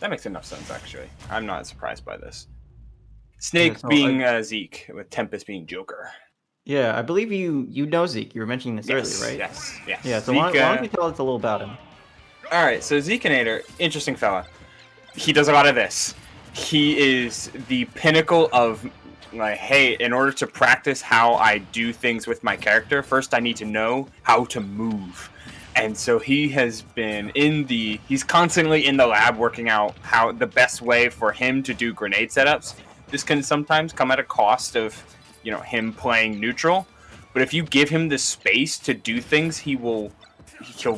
That makes enough sense, actually. I'm not surprised by this. Yeah, Snake so being Zeke, with Tempest being Joker. yeah, I believe you know Zeke. You were mentioning this earlier, Yes, right? yes, yes. Yeah. So Zeke. why don't you tell us a little about him? All right, so Zekenator, interesting fella. He does a lot of this. He is the pinnacle of like, hey, in order to practice how I do things with my character, first I need to know how to move. And so he has been he's constantly in the lab working out how the best way for him to do grenade setups. This can sometimes come at a cost of, him playing neutral. But if you give him the space to do things, he'll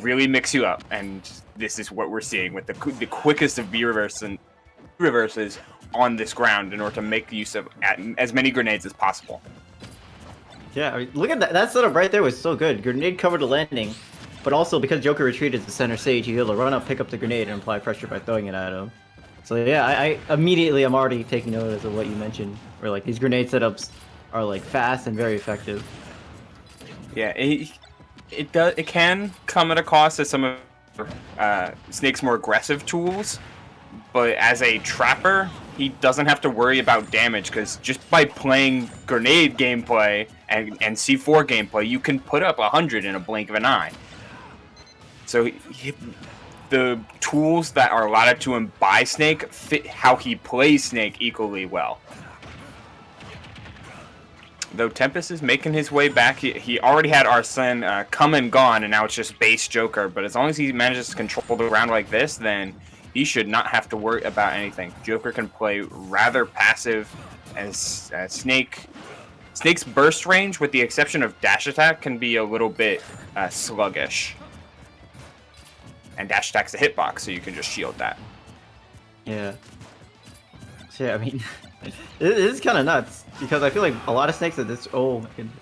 really mix you up. And this is what we're seeing with the quickest of B reverses on this ground in order to make use of as many grenades as possible. Yeah, I mean, look at that. That setup right there was so good. Grenade covered the landing, but also because Joker retreated to center stage, he was able to run up, pick up the grenade, and apply pressure by throwing it at him. So yeah, I immediately I'm already taking notice of what you mentioned, where like these grenade setups are like fast and very effective. Yeah, it can come at a cost of some of Snake's more aggressive tools, but as a trapper, he doesn't have to worry about damage because just by playing grenade gameplay and C4 gameplay, you can put up 100 in a blink of an eye. So the tools that are allotted to him by Snake fit how he plays Snake equally well. Though Tempest is making his way back, he already had Arsene come and gone, and now it's just base Joker. But as long as he manages to control the ground like this, then he should not have to worry about anything. Joker can play rather passive as Snake's burst range, with the exception of dash attack, can be a little bit sluggish. And dash attack's a hitbox, so you can just shield that. Yeah. So, yeah, I mean, it is kind of nuts because I feel like a lot of Snakes at this. Oh my goodness.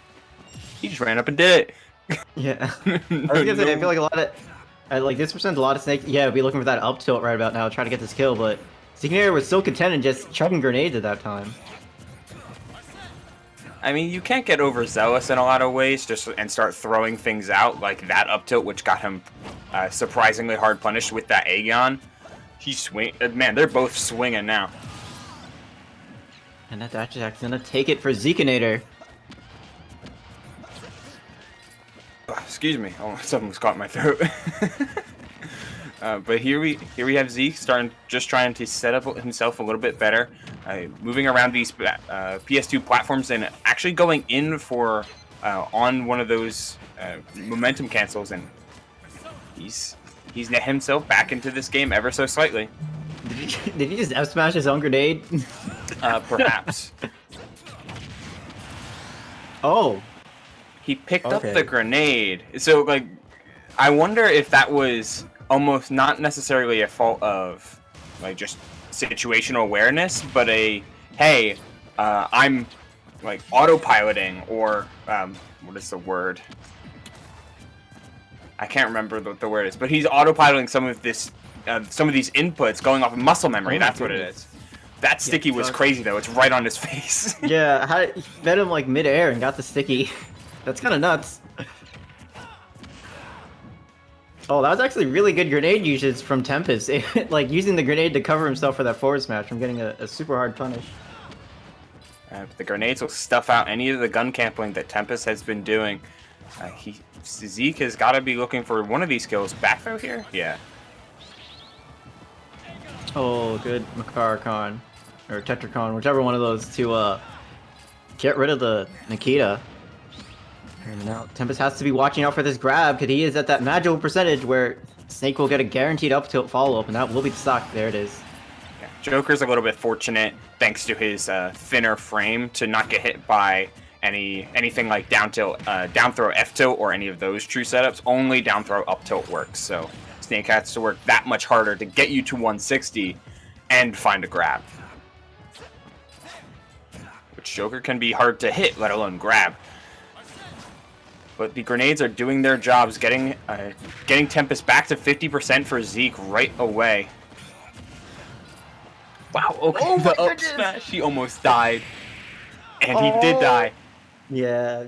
He just ran up and did it. Yeah. I was gonna say I feel like a lot of. Like this percent, a lot of Snakes. Yeah, be looking for that up tilt right about now, trying to get this kill, but Zekenator was so content in just chucking grenades at that time. I mean, you can't get overzealous in a lot of ways and start throwing things out like that up tilt, which got him surprisingly hard punished with that Aegon. Man, they're both swinging now. And that dash attack's gonna take it for Zekenator. Excuse me, something's caught in my throat. But here we have Zeke just trying to set up himself a little bit better, moving around these PS2 platforms and actually going in for on one of those momentum cancels, and he's net himself back into this game ever so slightly. Did he just F smash his own grenade? Perhaps. Oh. He picked up the grenade. So, like, I wonder if that was almost not necessarily a fault of, like, just situational awareness, but hey, I'm, like, autopiloting, or, what is the word? I can't remember what the word is, but he's autopiloting some of these inputs going off of muscle memory. That's what it is. That sticky was crazy, though. It's right on his face. Yeah, he met him, like, mid-air and got the sticky. That's kind of nuts. Oh, that was actually really good grenade usage from Tempest. Like, using the grenade to cover himself for that forward smash from getting a super hard punish. The grenades will stuff out any of the gun camping that Tempest has been doing. Zeke has got to be looking for one of these kills. Back throw here? Yeah. Oh, good Makarcon. Or Tetracon, whichever one of those to get rid of the Nikita. And now Tempest has to be watching out for this grab, because he is at that magical percentage where Snake will get a guaranteed up tilt follow-up, and that will be the stock. There it is. Yeah. Joker's a little bit fortunate, thanks to his thinner frame, to not get hit by anything like down throw F tilt or any of those true setups. Only down throw up tilt works, so Snake has to work that much harder to get you to 160 and find a grab. Which Joker can be hard to hit, let alone grab. But the grenades are doing their jobs, getting Tempest back to 50% for Zeke right away. Wow, okay, oh the up smash, he almost died. And he did die. Yeah.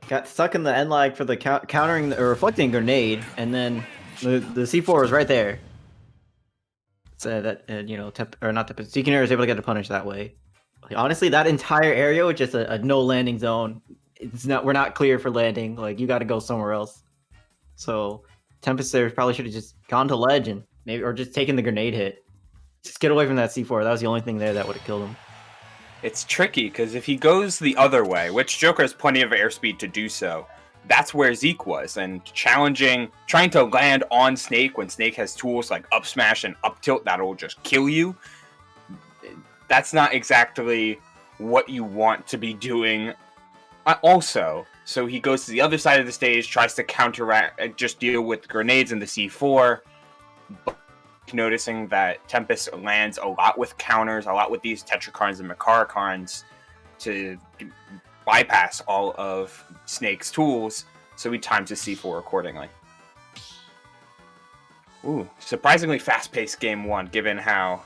Got stuck in the end lag for the countering or reflecting grenade, and then the C4 was right there. So that Zekenator is able to get a punish that way. Like, honestly, that entire area was just a no landing zone. We're not clear for landing. Like you got to go somewhere else. So Tempest there probably should have just gone to ledge and maybe or just taken the grenade hit. Just get away from that C4. That was the only thing there that would have killed him. It's tricky because if he goes the other way, which Joker has plenty of airspeed to do so, that's where Zeke was, and trying to land on Snake when Snake has tools like up smash and up tilt that'll just kill you. That's not exactly what you want to be doing. Also, so he goes to the other side of the stage, tries to counteract, just deal with grenades in the C4, but noticing that Tempest lands a lot with counters, a lot with these Tetrakarns and Makarakarns to bypass all of Snake's tools, so he times his C4 accordingly. Ooh, surprisingly fast-paced game one, given how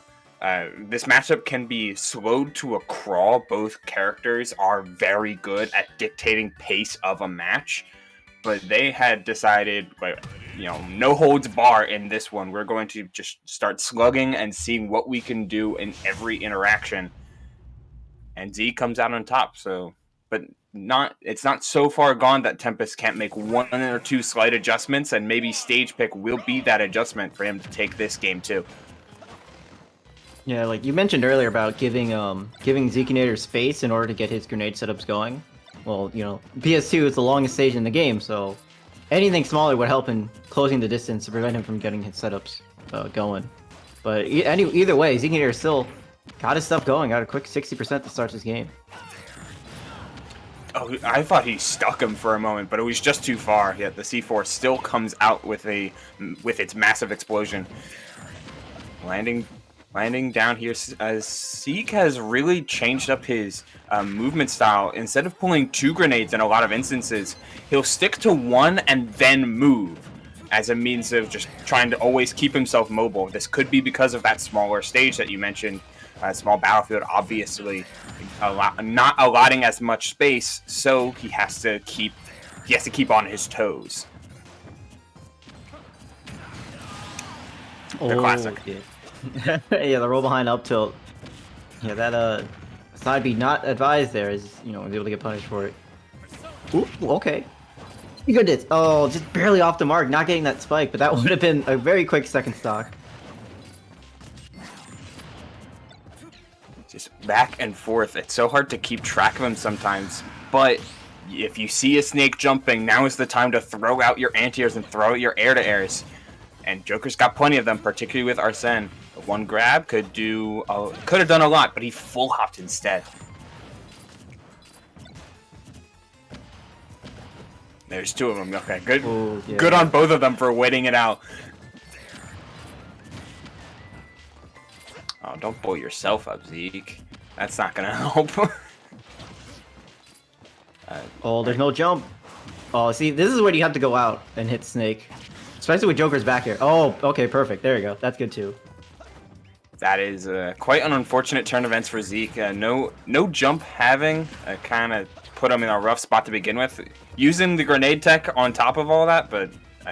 this matchup can be slowed to a crawl. Both characters are very good at dictating pace of a match, but they had decided, no holds bar in this one. We're going to just start slugging and seeing what we can do in every interaction. And Z comes out on top, it's not so far gone that Tempest can't make one or two slight adjustments, and maybe stage pick will be that adjustment for him to take this game too. Yeah, like you mentioned earlier about giving Zekenator space in order to get his grenade setups going. Well, PS2 is the longest stage in the game, so anything smaller would help in closing the distance to prevent him from getting his setups going. But either way, Zekenator still got his stuff going, got a quick 60% to start this game. Oh, I thought he stuck him for a moment, but it was just too far. Yet the C4 still comes out with its massive explosion. Landing down here, Zeke has really changed up his movement style. Instead of pulling two grenades in a lot of instances, he'll stick to one and then move as a means of just trying to always keep himself mobile. This could be because of that smaller stage that you mentioned, small battlefield, obviously not allotting as much space, so he has to keep on his toes. The classic. Yeah. Yeah, the roll behind up tilt. Yeah, that side B not advised there is was able to get punished for it. Ooh, okay. Goodness. Oh, just barely off the mark, not getting that spike, but that would have been a very quick second stock. Just back and forth. It's so hard to keep track of him sometimes, but if you see a Snake jumping, now is the time to throw out your anti-airs and throw out your air-to-airs. And Joker's got plenty of them, particularly with Arsene. One grab could have done a lot, but he full hopped instead. There's two of them. Okay, good. Ooh, yeah. Good on both of them for waiting it out. Oh, don't pull yourself up, Zeke. That's not gonna help. Oh, there's no jump. Oh, see, this is where you have to go out and hit Snake. Especially with Joker's back here. Oh, okay, perfect. There you go. That's good too. That is quite an unfortunate turn of events for Zeke. No jump having kind of put him in a rough spot to begin with. Using the grenade tech on top of all that, but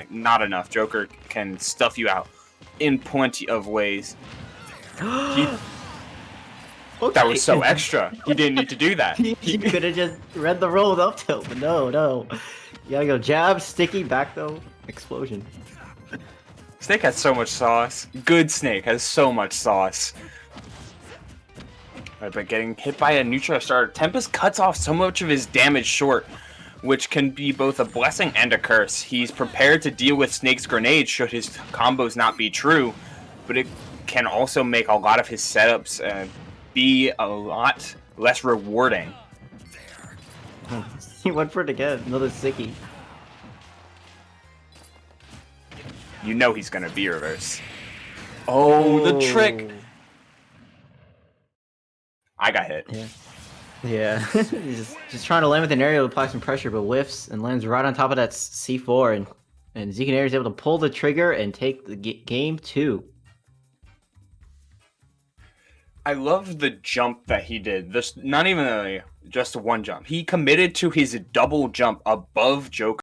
not enough. Joker can stuff you out in plenty of ways. Okay. That was so extra. He didn't need to do that. He could have just read the roll with up tilt, but no. You gotta go jab, sticky, back though, explosion. Snake has so much sauce. Good Snake has so much sauce. Right, but getting hit by a neutral starter, Tempest cuts off so much of his damage short, which can be both a blessing and a curse. He's prepared to deal with Snake's grenade should his combos not be true, but it can also make a lot of his setups be a lot less rewarding. He went for it again, another sticky. You know he's gonna be reverse. Oh, the trick! I got hit. Yeah. He's just trying to land with an aerial to apply some pressure, but whiffs and lands right on top of that C4, and Zekenator is able to pull the trigger and take the game 2. I love the jump that he did. This not even just one jump. He committed to his double jump above Joker.